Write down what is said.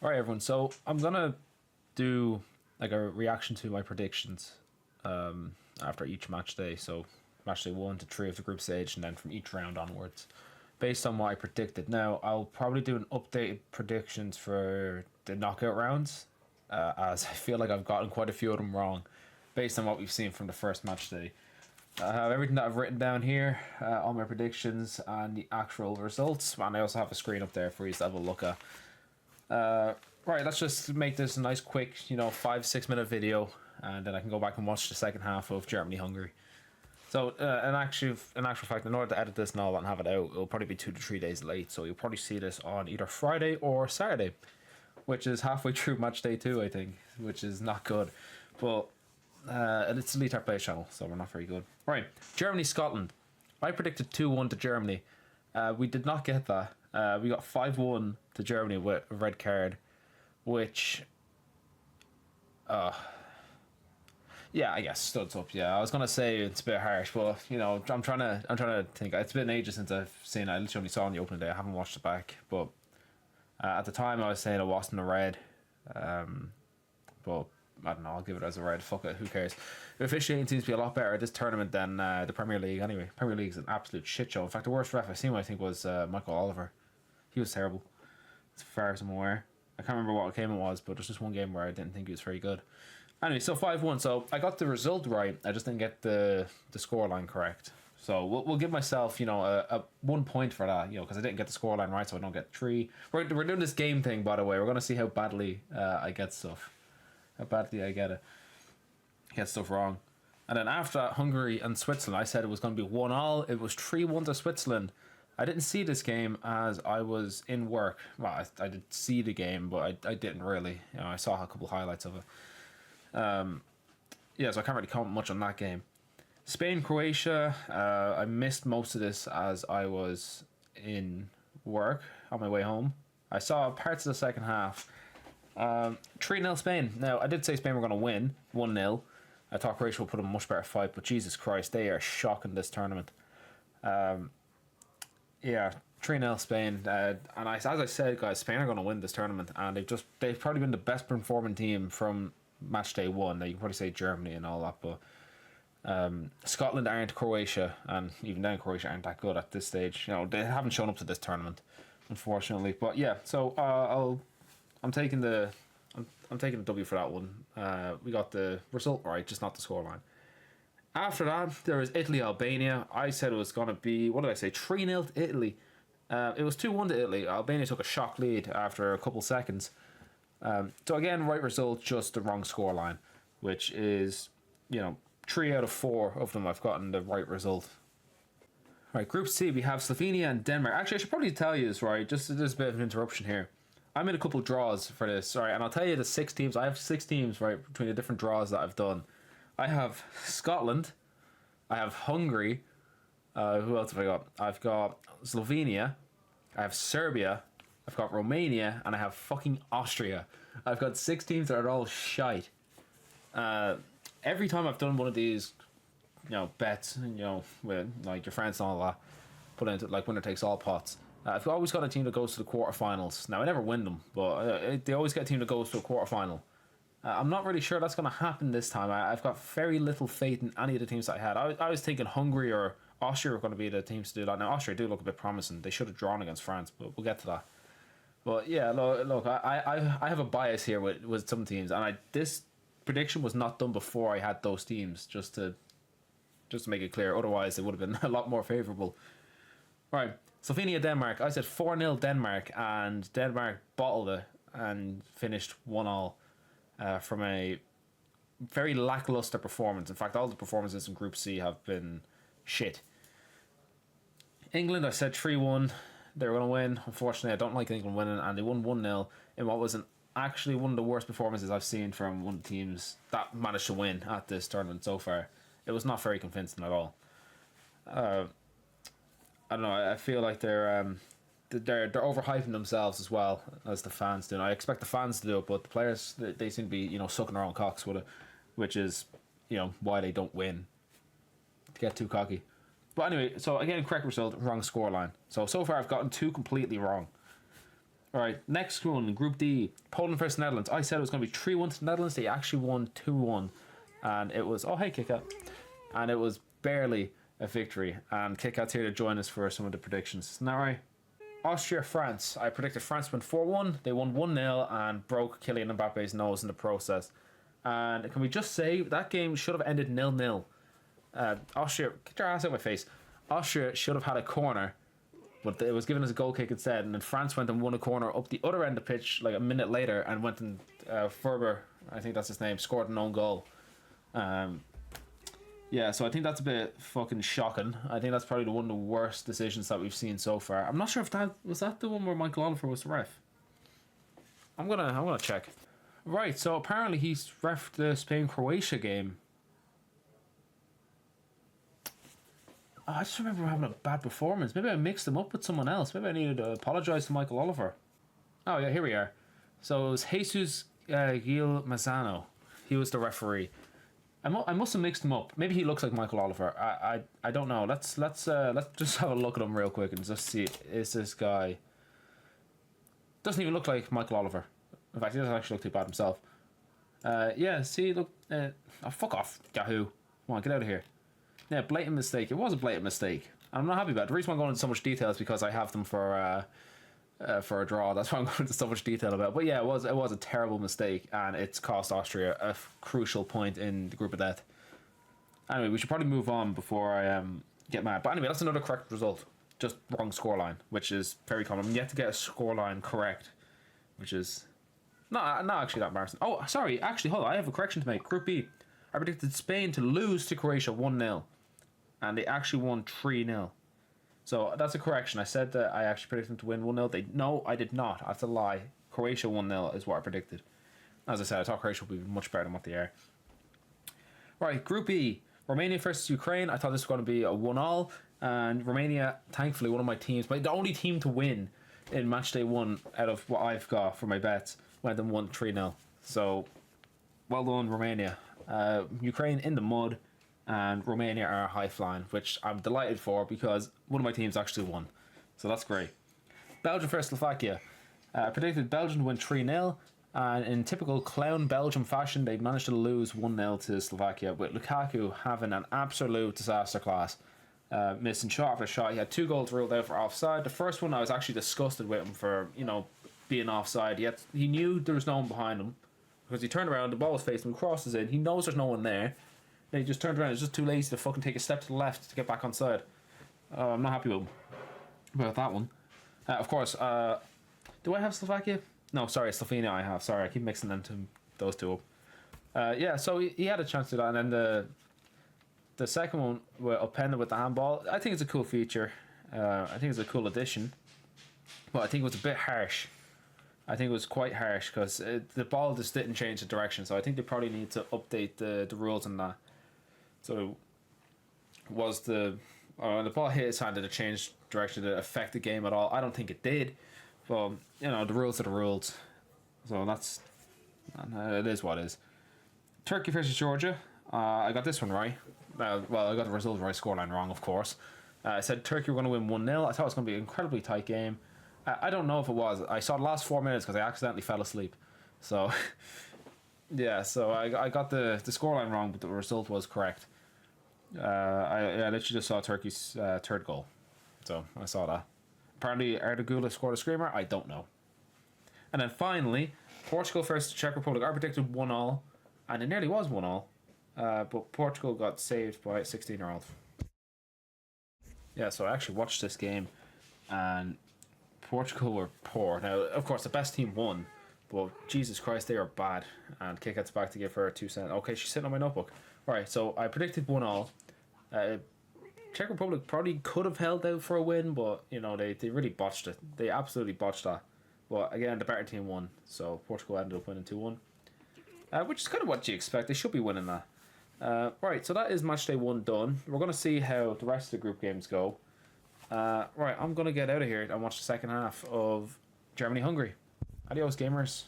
All right, everyone. So I'm gonna do like a reaction to my predictions after each match day. So match day 1 to 3 of the group stage, and then from each round onwards, based on what I predicted. Now I'll probably do an updated predictions for the knockout rounds, as I feel like I've gotten quite a few of them wrong, based on what we've seen from the first match day. I have everything that I've written down here, all my predictions and the actual results, and I also have a screen up there for you to have a look at. Right, let's just make this a nice quick, 5-6 minute video, and then I can go back and watch the second half of Germany-Hungary. So, in actual fact, in order to edit this and all that and have it out, it'll probably be 2 to 3 days late, so you'll probably see this on either Friday or Saturday, which is halfway through match day 2, I think, which is not good. But it's a LeetardPlays channel, so we're not very good. Right, Germany-Scotland. I predicted 2-1 to Germany. We did not get that. We got 5-1 to Germany with a red card, which, yeah, I guess studs up. Yeah, I was gonna say it's a bit harsh, but I'm trying to think. It's been ages since I've seen it. I literally only saw it on the opening day. I haven't watched it back, but at the time I was saying it wasn't a red, but I don't know. I'll give it as a red. Fuck it. Who cares? The officiating seems to be a lot better at this tournament than the Premier League. Anyway, Premier League's an absolute shit show. In fact, the worst ref I've seen, I think, was Michael Oliver. He was terrible, as far as I'm aware. I can't remember what game it was, but there's just one game where I didn't think he was very good. Anyway, so 5-1. So I got the result right. I just didn't get the scoreline correct. So we'll give myself, a 1 point for that, because I didn't get the scoreline right, so I don't get 3. We're doing this game thing, by the way. We're going to see how badly I get stuff. How badly I get stuff wrong. And then after that, Hungary and Switzerland, I said it was going to be 1-1. It was 3-1 to Switzerland. I didn't see this game as I was in work. Well, I did see the game, but I didn't really. I saw a couple highlights of it. Yeah, so I can't really comment much on that game. Spain-Croatia, I missed most of this as I was in work on my way home. I saw parts of the second half. 3-0 Spain. Now, I did say Spain were going to win 1-0. I thought Croatia would put a much better fight, but Jesus Christ, they are shocking this tournament. Yeah, 3-0 Spain. And as I said, guys, Spain are going to win this tournament, and they've probably been the best performing team from match day 1. Now, you can probably say Germany and all that, but Scotland aren't Croatia, and even then Croatia aren't that good at this stage. They haven't shown up to this tournament, unfortunately. But yeah, so I'm taking the W for that one. We got the result right, just not the scoreline. After that, there was Italy-Albania. I said it was going to be, 3-0 to Italy. It was 2-1 to Italy. Albania took a shock lead after a couple seconds. So again, right result, just the wrong scoreline, which is, 3 out of 4 of them I've gotten the right result. Right, Group C, we have Slovenia and Denmark. Actually, I should probably tell you this, right? Just there's a bit of an interruption here. I made a couple draws for this, right? And I'll tell you the 6 teams. I have 6 teams, right, between the different draws that I've done. I have Scotland. I have Hungary. Who else have I got? I've got Slovenia. I have Serbia. I've got Romania. And I have fucking Austria. I've got 6 teams that are all shite. Every time I've done one of these, bets, with like your friends and all that, put into like winner takes all pots. I've always got a team that goes to the quarterfinals. Now I never win them, but they always get a team that goes to a quarterfinal. I'm not really sure that's going to happen this time. I've got very little faith in any of the teams that I had. I was thinking Hungary or Austria were going to be the teams to do that. Now Austria do look a bit promising. They should have drawn against France, but we'll get to that. But yeah, look, I have a bias here with some teams, and this prediction was not done before I had those teams, just to make it clear. Otherwise, it would have been a lot more favourable. Right, Slovenia, Denmark. I said 4-0 Denmark, and Denmark bottled it and finished 1-1 from a very lackluster performance. In fact, all the performances in Group C have been shit. England, I said 3-1. They were going to win. Unfortunately, I don't like England winning, and they won 1-0 in what was actually one of the worst performances I've seen from one of the teams that managed to win at this tournament so far. It was not very convincing at all. I don't know. I feel like they're overhyping themselves as well as the fans do. And I expect the fans to do it, but the players, they seem to be sucking their own cocks with it, which is why they don't win. To get too cocky. But anyway, so again, correct result, wrong scoreline. So far I've gotten 2 completely wrong. All right, next one, Group D, Poland versus Netherlands. I said it was going to be 3-1 to the Netherlands. They actually won 2-1. And it was, oh, hey, Kika. And it was barely a victory. And Kikat's here to join us for some of the predictions. Isn't that right? Austria, France. I predicted France win 4-1. They won 1-0 and broke Kylian Mbappe's nose in the process. And can we just say that game should have ended 0-0. Austria, get your ass out of my face. Austria should have had a corner, but it was given as a goal kick instead. And then France went and won a corner up the other end of the pitch like a minute later and went and Ferber, I think that's his name, scored an own goal. Yeah, so I think that's a bit fucking shocking. I think that's probably one of the worst decisions that we've seen so far. I'm not sure if that was the one where Michael Oliver was the ref. I'm gonna check. Right, so apparently he's ref the Spain-Croatia game. Oh, I just remember having a bad performance. Maybe I mixed him up with someone else. Maybe I needed to apologise to Michael Oliver. Oh yeah, here we are. So it was Jesus Gil Mazzano. He was the referee. I must have mixed him up. Maybe he looks like Michael Oliver. I don't know. Let's just have a look at him real quick and just see, is this guy... Doesn't even look like Michael Oliver. In fact, he doesn't actually look too bad himself. Yeah, see, look... oh, fuck off, Yahoo. Come on, get out of here. Yeah, blatant mistake. It was a blatant mistake. I'm not happy about it. The reason why I'm going into so much detail is because I have them for a draw. That's why I'm going into so much detail about it. But yeah, it was a terrible mistake, and it's cost Austria a crucial point in the group of death. Anyway, we should probably move on before I get mad. But anyway, that's another correct result. Just wrong scoreline, which is very common. I'm yet to get a scoreline correct, which is not actually that embarrassing. Oh, sorry. Actually, hold on. I have a correction to make. Group B. I predicted Spain to lose to Croatia 1-0, and they actually won 3-0. So that's a correction. I said that I actually predicted them to win 1-0. No, I did not. That's a lie. Croatia 1-0 is what I predicted. As I said, I thought Croatia would be much better than what they are. Right, Group E. Romania versus Ukraine. I thought this was going to be a 1-1. And Romania, thankfully, one of my teams, the only team to win in match day 1 out of what I've got for my bets, went and won 3-0. So, well done, Romania. Ukraine in the mud. And Romania are high flying, which I'm delighted for because one of my teams actually won. So that's great. Belgium versus Slovakia. Predicted Belgium to win 3-0. And in typical clown Belgium fashion, they managed to lose 1-0 to Slovakia, with Lukaku having an absolute disaster class. Missing shot after shot. He had 2 goals ruled out for offside. The first one I was actually disgusted with him for, being offside. Yet he knew there was no one behind him. Because he turned around, the ball was facing him, crosses in. He knows there's no one there. He just turned around. He's just too lazy to fucking take a step to the left to get back on side. I'm not happy with him about that one. Of course, do I have Slovakia? No, sorry, Slovenia I have. Sorry, I keep mixing them to those two up. Yeah, so he had a chance to do that. And then the second one, with Openda with the handball, I think it's a cool feature. I think it's a cool addition. But I think it was a bit harsh. I think it was quite harsh because the ball just didn't change the direction. So I think they probably need to update the rules on that. So was the ball hit his hand, did it change direction? Did it affect the game at all? I don't think it did. But the rules are the rules. So it is what it is. Turkey versus Georgia. I got this one right. Well, I got the result right, scoreline wrong, of course. I said Turkey were going to win 1-0. I thought it was going to be an incredibly tight game. I don't know if it was. I saw the last 4 minutes because I accidentally fell asleep. So, yeah, so I got the scoreline wrong, but the result was correct. I literally just saw Turkey's third goal. So, I saw that. Apparently, Ardagula scored a screamer. I don't know. And then finally, Portugal versus Czech Republic. I predicted 1-1, and it nearly was 1-1. But Portugal got saved by a 16-year-old. Yeah, so I actually watched this game, and Portugal were poor. Now, of course, the best team won, but Jesus Christ, they are bad. And Kate gets back to give her 2 cents. Okay, she's sitting on my notebook. Right, so I predicted 1-1. Czech Republic probably could have held out for a win, but they really botched it. They absolutely botched that. But again, the better team won, so Portugal ended up winning 2-1, which is kind of what you expect. They should be winning that. Right, so that is match day 1 done. We're going to see how the rest of the group games go. Right, I'm going to get out of here and watch the second half of Germany-Hungary. Adios, gamers.